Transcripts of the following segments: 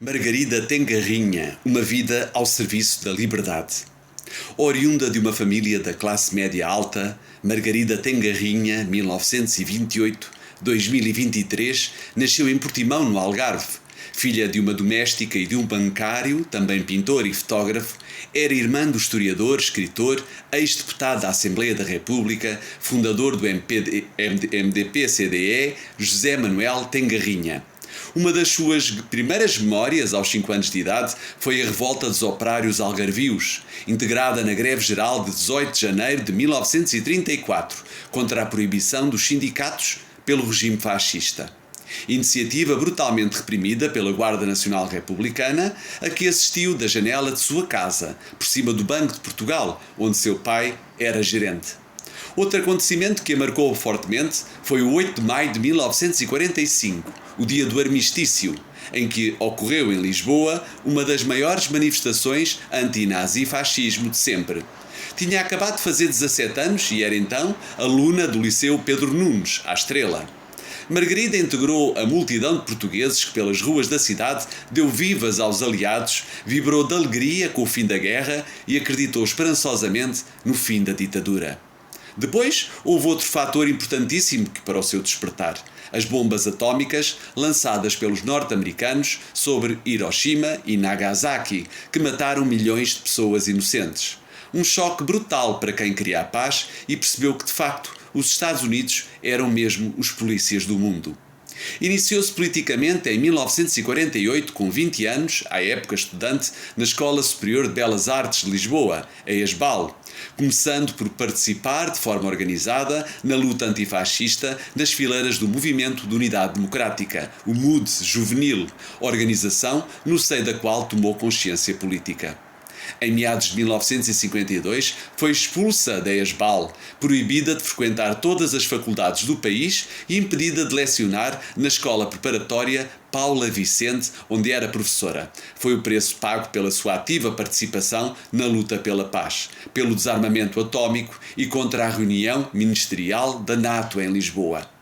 Margarida Tengarrinha, uma vida ao serviço da liberdade. Oriunda de uma família da classe média alta, Margarida Tengarrinha, 1928-2023, nasceu em Portimão, no Algarve. Filha de uma doméstica e de um bancário, também pintor e fotógrafo, era irmã do historiador, escritor, ex-deputado da Assembleia da República, fundador do MDP-CDE, José Manuel Tengarrinha. Uma das suas primeiras memórias, aos 5 anos de idade, foi a revolta dos operários algarvios, integrada na greve geral de 18 de janeiro de 1934, contra a proibição dos sindicatos pelo regime fascista. Iniciativa brutalmente reprimida pela Guarda Nacional Republicana, a que assistiu da janela de sua casa, por cima do Banco de Portugal, onde seu pai era gerente. Outro acontecimento que a marcou fortemente foi o 8 de maio de 1945, o dia do armistício, em que ocorreu em Lisboa uma das maiores manifestações anti-nazi-fascismo de sempre. Tinha acabado de fazer 17 anos e era então aluna do Liceu Pedro Nunes, à Estrela. Margarida integrou a multidão de portugueses que pelas ruas da cidade deu vivas aos aliados, vibrou de alegria com o fim da guerra e acreditou esperançosamente no fim da ditadura. Depois, houve outro fator importantíssimo para o seu despertar: as bombas atómicas lançadas pelos norte-americanos sobre Hiroshima e Nagasaki, que mataram milhões de pessoas inocentes. Um choque brutal para quem queria a paz e percebeu que, de facto, os Estados Unidos eram mesmo os polícias do mundo. Iniciou-se politicamente em 1948, com 20 anos, à época estudante, na Escola Superior de Belas Artes de Lisboa, a ESBAL, começando por participar de forma organizada na luta antifascista das fileiras do Movimento de Unidade Democrática, o MUD Juvenil, organização no seio da qual tomou consciência política. Em meados de 1952, foi expulsa da ESBAL, proibida de frequentar todas as faculdades do país e impedida de lecionar na escola preparatória Paula Vicente, onde era professora. Foi o preço pago pela sua ativa participação na luta pela paz, pelo desarmamento atómico e contra a reunião ministerial da NATO em Lisboa.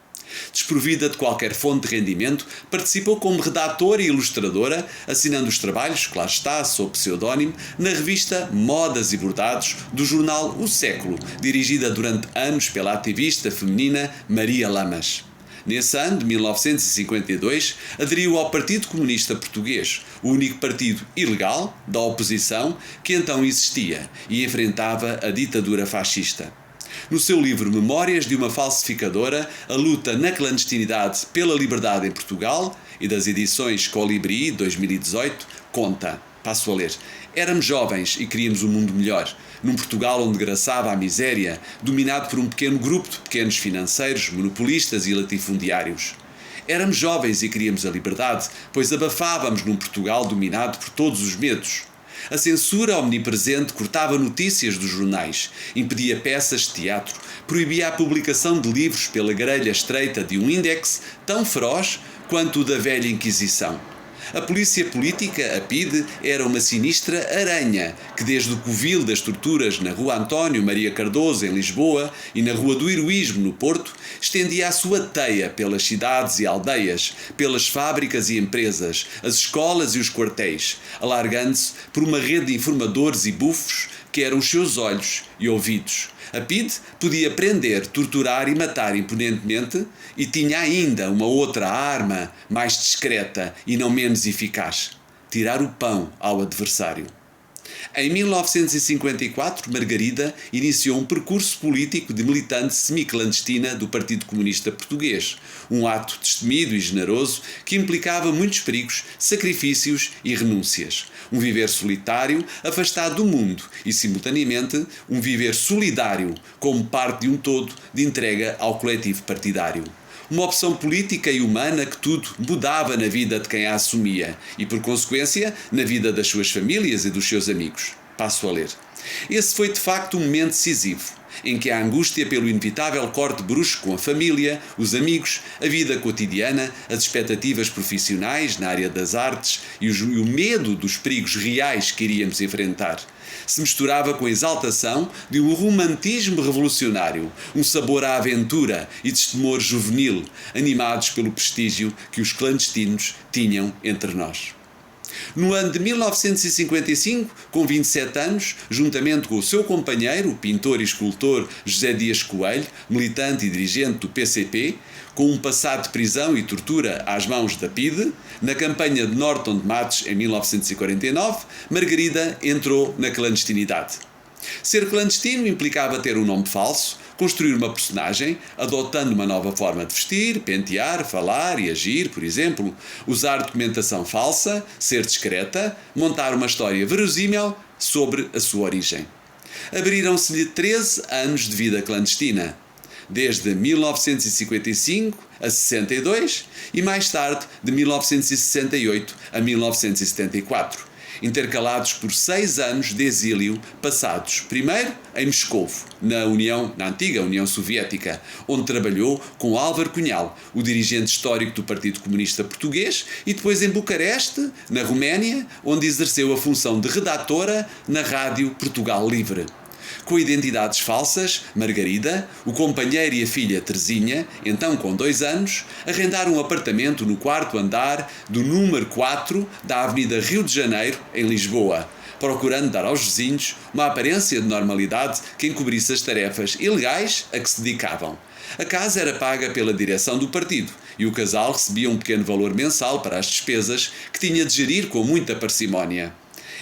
Desprovida de qualquer fonte de rendimento, participou como redatora e ilustradora, assinando os trabalhos, claro está, sob pseudónimo, na revista Modas e Bordados do jornal O Século, dirigida durante anos pela ativista feminina Maria Lamas. Nesse ano de 1952, aderiu ao Partido Comunista Português, o único partido ilegal da oposição que então existia e enfrentava a ditadura fascista. No seu livro Memórias de uma Falsificadora, a luta na clandestinidade pela liberdade em Portugal, e das edições Colibri 2018, conta, passo a ler: éramos jovens e queríamos um mundo melhor, num Portugal onde graçava a miséria, dominado por um pequeno grupo de pequenos financeiros, monopolistas e latifundiários. Éramos jovens e queríamos a liberdade, pois abafávamos num Portugal dominado por todos os medos. A censura omnipresente cortava notícias dos jornais, impedia peças de teatro, proibia a publicação de livros pela grelha estreita de um índex tão feroz quanto o da velha Inquisição. A polícia política, a PIDE, era uma sinistra aranha que, desde o covil das torturas na Rua António Maria Cardoso, em Lisboa, e na Rua do Heroísmo, no Porto, estendia a sua teia pelas cidades e aldeias, pelas fábricas e empresas, as escolas e os quartéis, alargando-se por uma rede de informadores e bufos que eram os seus olhos e ouvidos. A PIDE podia prender, torturar e matar imponentemente e tinha ainda uma outra arma mais discreta e não menos eficaz: tirar o pão ao adversário. Em 1954, Margarida iniciou um percurso político de militante semiclandestina do Partido Comunista Português, um ato destemido e generoso que implicava muitos perigos, sacrifícios e renúncias. Um viver solitário, afastado do mundo e, simultaneamente, um viver solidário, como parte de um todo de entrega ao coletivo partidário. Uma opção política e humana que tudo mudava na vida de quem a assumia e, por consequência, na vida das suas famílias e dos seus amigos. Passo a ler. Esse foi de facto um momento decisivo, em que a angústia pelo inevitável corte brusco com a família, os amigos, a vida cotidiana, as expectativas profissionais na área das artes e o medo dos perigos reais que iríamos enfrentar se misturava com a exaltação de um romantismo revolucionário, um sabor à aventura e destemor juvenil, animados pelo prestígio que os clandestinos tinham entre nós. No ano de 1955, com 27 anos, juntamente com o seu companheiro, o pintor e escultor José Dias Coelho, militante e dirigente do PCP, com um passado de prisão e tortura às mãos da PIDE, na campanha de Norton de Matos em 1949, Margarida entrou na clandestinidade. Ser clandestino implicava ter um nome falso, construir uma personagem, adotando uma nova forma de vestir, pentear, falar e agir, por exemplo, usar documentação falsa, ser discreta, montar uma história verosímil sobre a sua origem. Abriram-se-lhe 13 anos de vida clandestina, desde 1955 a 62 e mais tarde de 1968 a 1974. Intercalados por 6 anos de exílio passados, primeiro em Moscovo, na antiga União Soviética, onde trabalhou com Álvaro Cunhal, o dirigente histórico do Partido Comunista Português, e depois em Bucareste, na Roménia, onde exerceu a função de redatora na Rádio Portugal Livre. Com identidades falsas, Margarida, o companheiro e a filha Teresinha, então com 2 anos, arrendaram um apartamento no 4º andar do número 4 da Avenida Rio de Janeiro, em Lisboa, procurando dar aos vizinhos uma aparência de normalidade que encobrisse as tarefas ilegais a que se dedicavam. A casa era paga pela direção do partido e o casal recebia um pequeno valor mensal para as despesas que tinha de gerir com muita parcimónia.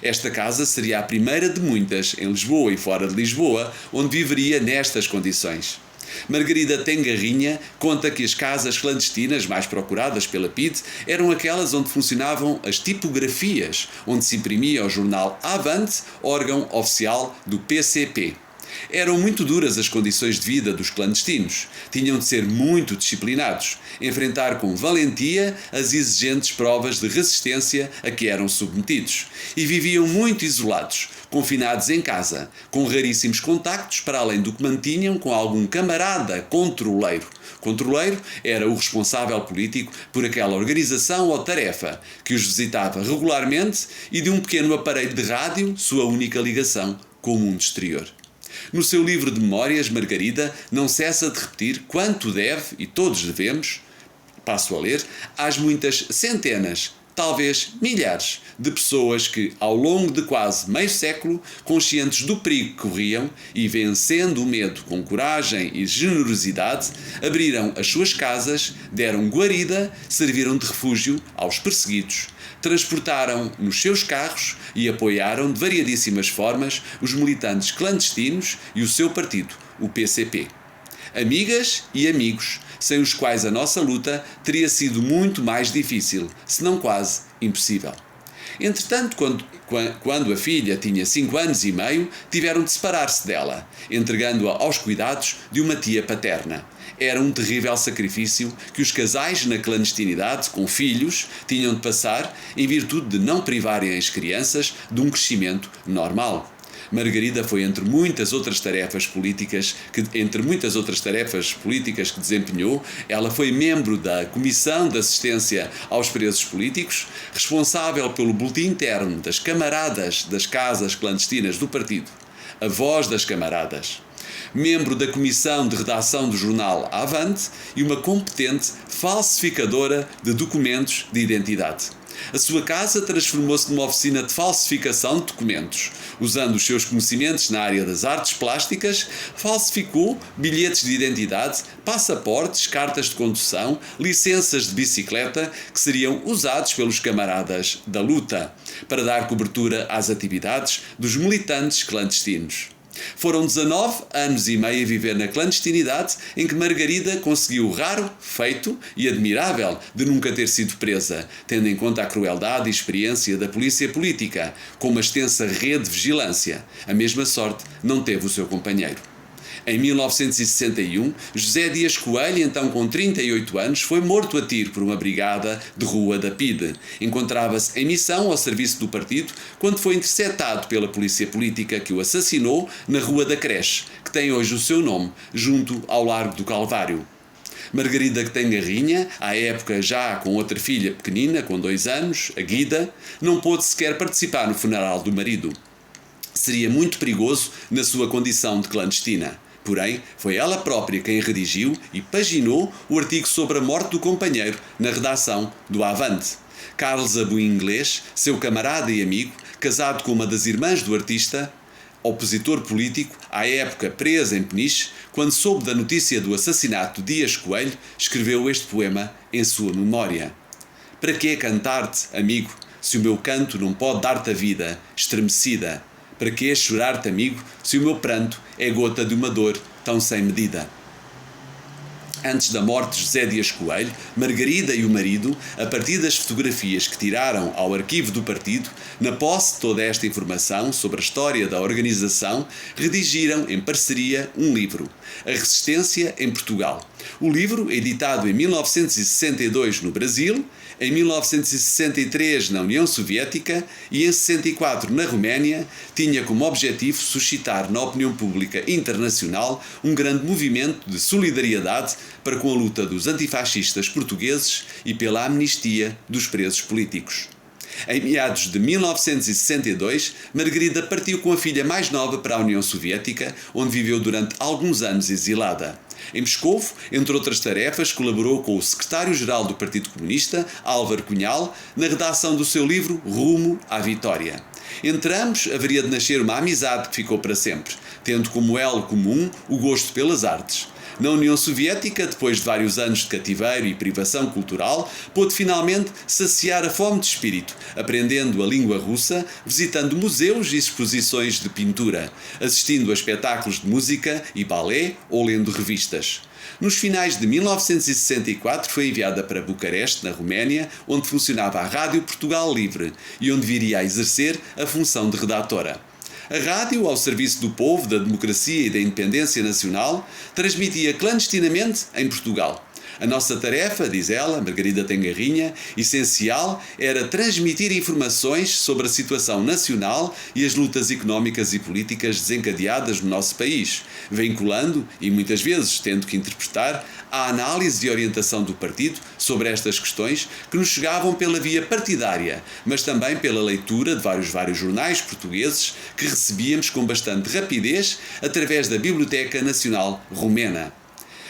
Esta casa seria a primeira de muitas em Lisboa e fora de Lisboa, onde viveria nestas condições. Margarida Tengarrinha conta que as casas clandestinas mais procuradas pela PIDE eram aquelas onde funcionavam as tipografias, onde se imprimia o jornal Avante, órgão oficial do PCP. Eram muito duras as condições de vida dos clandestinos. Tinham de ser muito disciplinados, enfrentar com valentia as exigentes provas de resistência a que eram submetidos. E viviam muito isolados, confinados em casa, com raríssimos contactos, para além do que mantinham com algum camarada controleiro. Controleiro era o responsável político por aquela organização ou tarefa que os visitava regularmente e de um pequeno aparelho de rádio, sua única ligação com o mundo exterior. No seu livro de memórias, Margarida não cessa de repetir quanto deve, e todos devemos, passo a ler, às muitas centenas, talvez milhares, de pessoas que, ao longo de quase meio século, conscientes do perigo que corriam e vencendo o medo com coragem e generosidade, abriram as suas casas, deram guarida, serviram de refúgio aos perseguidos, transportaram nos seus carros e apoiaram de variadíssimas formas os militantes clandestinos e o seu partido, o PCP. Amigas e amigos, sem os quais a nossa luta teria sido muito mais difícil, se não quase impossível. Entretanto, quando a filha tinha 5 anos e meio, tiveram de separar-se dela, entregando-a aos cuidados de uma tia paterna. Era um terrível sacrifício que os casais na clandestinidade, com filhos, tinham de passar em virtude de não privarem as crianças de um crescimento normal. Margarida foi entre muitas outras tarefas políticas que desempenhou, ela foi membro da Comissão de Assistência aos Presos Políticos, responsável pelo boletim interno das camaradas das casas clandestinas do partido, a Voz das Camaradas, membro da Comissão de Redação do jornal Avante e uma competente falsificadora de documentos de identidade. A sua casa transformou-se numa oficina de falsificação de documentos. Usando os seus conhecimentos na área das artes plásticas, falsificou bilhetes de identidade, passaportes, cartas de condução, licenças de bicicleta que seriam usados pelos camaradas da luta para dar cobertura às atividades dos militantes clandestinos. Foram 19 anos e meio a viver na clandestinidade em que Margarida conseguiu o raro feito e admirável de nunca ter sido presa, tendo em conta a crueldade e experiência da polícia política, com uma extensa rede de vigilância. A mesma sorte não teve o seu companheiro. Em 1961, José Dias Coelho, então com 38 anos, foi morto a tiro por uma brigada de rua da PIDE. Encontrava-se em missão ao serviço do partido quando foi interceptado pela polícia política que o assassinou na Rua da Creche, que tem hoje o seu nome, junto ao Largo do Calvário. Margarida Tengarrinha, à época já com outra filha pequenina, com 2 anos, a Guida, não pôde sequer participar no funeral do marido. Seria muito perigoso na sua condição de clandestina. Porém, foi ela própria quem redigiu e paginou o artigo sobre a morte do companheiro na redação do Avante. Carlos Abu Inglês, seu camarada e amigo, casado com uma das irmãs do artista, opositor político, à época preso em Peniche, quando soube da notícia do assassinato de Dias Coelho, escreveu este poema em sua memória. Para que cantar-te, amigo, se o meu canto não pode dar-te a vida, estremecida? Para que chorar-te, amigo, se o meu pranto é gota de uma dor tão sem medida? Antes da morte de José Dias Coelho, Margarida e o marido, a partir das fotografias que tiraram ao arquivo do partido, na posse de toda esta informação sobre a história da organização, redigiram em parceria um livro, A Resistência em Portugal. O livro, editado em 1962 no Brasil, em 1963 na União Soviética e em 64 na Roménia, tinha como objetivo suscitar na opinião pública internacional um grande movimento de solidariedade para com a luta dos antifascistas portugueses e pela amnistia dos presos políticos. Em meados de 1962, Margarida partiu com a filha mais nova para a União Soviética, onde viveu durante alguns anos exilada. Em Moscovo, entre outras tarefas, colaborou com o secretário-geral do Partido Comunista, Álvaro Cunhal, na redação do seu livro Rumo à Vitória. Entre ambos haveria de nascer uma amizade que ficou para sempre, tendo como elo comum o gosto pelas artes. Na União Soviética, depois de vários anos de cativeiro e privação cultural, pôde finalmente saciar a fome de espírito, aprendendo a língua russa, visitando museus e exposições de pintura, assistindo a espetáculos de música e balé ou lendo revistas. Nos finais de 1964 foi enviada para Bucareste, na Roménia, onde funcionava a Rádio Portugal Livre e onde viria a exercer a função de redatora. A rádio, ao serviço do povo, da democracia e da independência nacional, transmitia clandestinamente em Portugal. A nossa tarefa, diz ela, Margarida Tengarrinha, essencial era transmitir informações sobre a situação nacional e as lutas económicas e políticas desencadeadas no nosso país, vinculando, e muitas vezes tendo que interpretar, a análise e orientação do partido sobre estas questões que nos chegavam pela via partidária, mas também pela leitura de vários jornais portugueses que recebíamos com bastante rapidez através da Biblioteca Nacional Romena.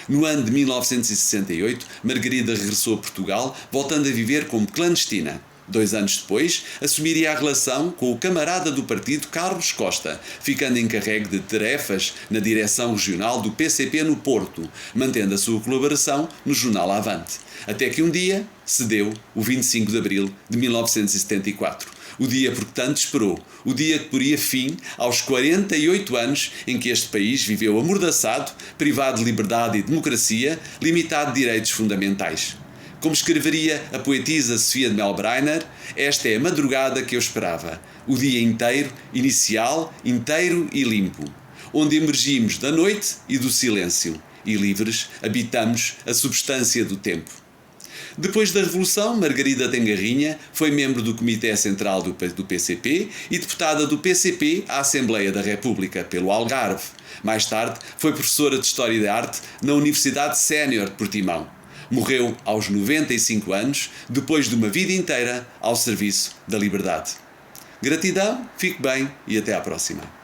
No ano de 1968, Margarida regressou a Portugal, voltando a viver como clandestina. 2 anos depois, assumiria a relação com o camarada do partido Carlos Costa, ficando encarregue de tarefas na direção regional do PCP no Porto, mantendo a sua colaboração no jornal Avante. Até que um dia se deu o 25 de abril de 1974. O dia por que tanto esperou, o dia que poria fim aos 48 anos em que este país viveu amordaçado, privado de liberdade e democracia, limitado de direitos fundamentais. Como escreveria a poetisa Sofia de Melbrenner, esta é a madrugada que eu esperava, o dia inteiro, inicial, inteiro e limpo, onde emergimos da noite e do silêncio, e livres habitamos a substância do tempo. Depois da Revolução, Margarida Tengarrinha foi membro do Comitê Central do PCP e deputada do PCP à Assembleia da República, pelo Algarve. Mais tarde, foi professora de História da Arte na Universidade Sénior de Portimão. Morreu aos 95 anos, depois de uma vida inteira ao serviço da liberdade. Gratidão, fique bem e até à próxima.